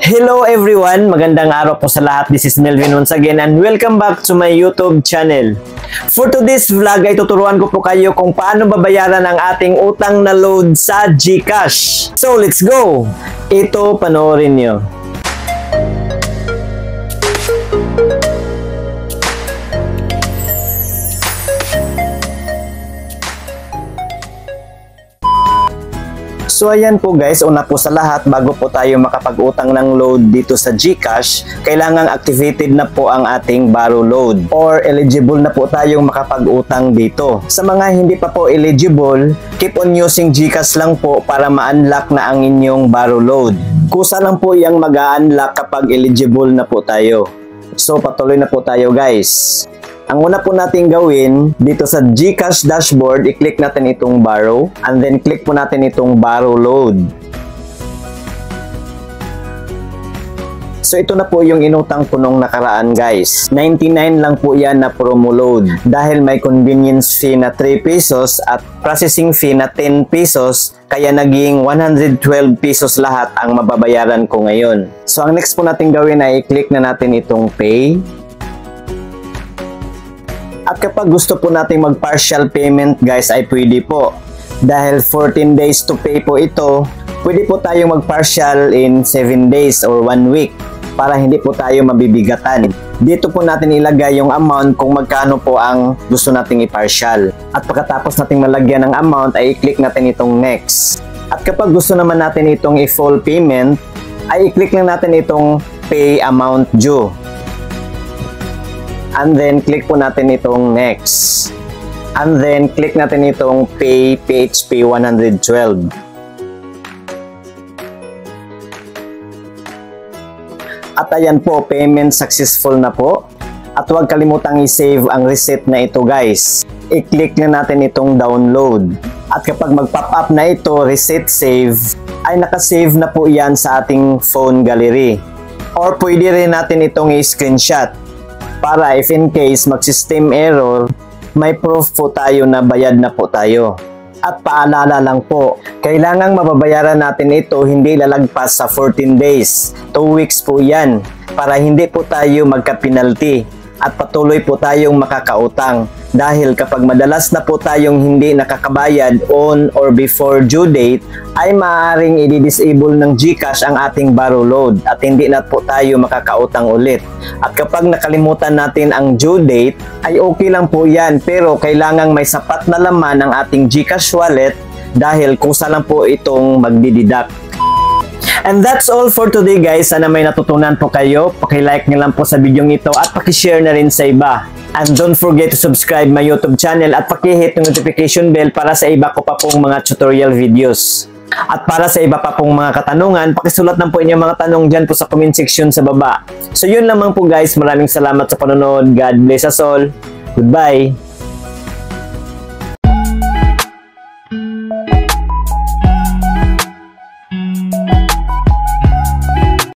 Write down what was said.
Hello everyone! Magandang araw po sa lahat. This is Melvin once again and welcome back to my YouTube channel. For today's vlog ay tuturuan ko po kayo kung paano babayaran ang ating utang na load sa GCash. So let's go! Ito panoorin nyo. So ayan po guys, una po sa lahat, bago po tayo makapag-utang ng load dito sa GCash, kailangang activated na po ang ating borrow load or eligible na po tayong makapag-utang dito. Sa mga hindi pa po eligible, keep on using GCash lang po para ma-unlock na ang inyong borrow load. Kusa lang po yung mag-unlock kapag eligible na po tayo. So patuloy na po tayo guys. Ang una po natin gawin, dito sa GCash dashboard, i-click natin itong borrow and then click po natin itong borrow load. So ito na po yung inutang ko nung nakaraan guys. 99 lang po yan na promo load dahil may convenience fee na 3 pesos at processing fee na 10 pesos kaya naging 112 pesos lahat ang mababayaran ko ngayon. So ang next po natin gawin ay i-click na natin itong pay. At kapag gusto po natin mag-partial payment guys ay pwede po. Dahil 14 days to pay po ito, pwede po tayong mag-partial in 7 days or 1 week para hindi po tayo mabibigatan. Dito po natin ilagay yung amount kung magkano po ang gusto nating i-partial. At pagkatapos nating malagyan ng amount ay i-click natin itong next. At kapag gusto naman natin itong i-full payment, ay i-click lang natin itong pay amount due. And then, click po natin itong next. And then, click natin itong pay PHP 112. At ayan po, payment successful na po. At huwag kalimutang i-save ang receipt na ito guys. I-click na natin itong download. At kapag mag-pop up na ito, receipt save, ay nakasave na po yan sa ating phone gallery. Or pwede rin natin itong i-screenshot. Para if in case mag-system error, may proof po tayo na bayad na po tayo. At paalala lang po, kailangang mababayaran natin ito hindi lalagpas sa 14 days. 2 weeks po yan para hindi po tayo magka-penalty at patuloy po tayong makakautang. Dahil kapag madalas na po tayong hindi nakakabayad on or before due date, ay maaaring i-disable ng GCash ang ating borrow load at hindi na po tayo makakautang ulit. At kapag nakalimutan natin ang due date, ay okay lang po yan pero kailangang may sapat na laman ang ating GCash wallet dahil kusa lang po itong magdideduct. And that's all for today guys. Sana may natutunan po kayo. Paki-like nyo lang po sa video ito at paki-share na rin sa iba. And don't forget to subscribe my YouTube channel at paki-hit yung notification bell para sa iba ko pa pong mga tutorial videos. At para sa iba pa pong mga katanungan, pakisulat lang po inyong mga tanong dyan po sa comment section sa baba. So yun lamang po guys. Maraming salamat sa panonood. God bless us all. Goodbye!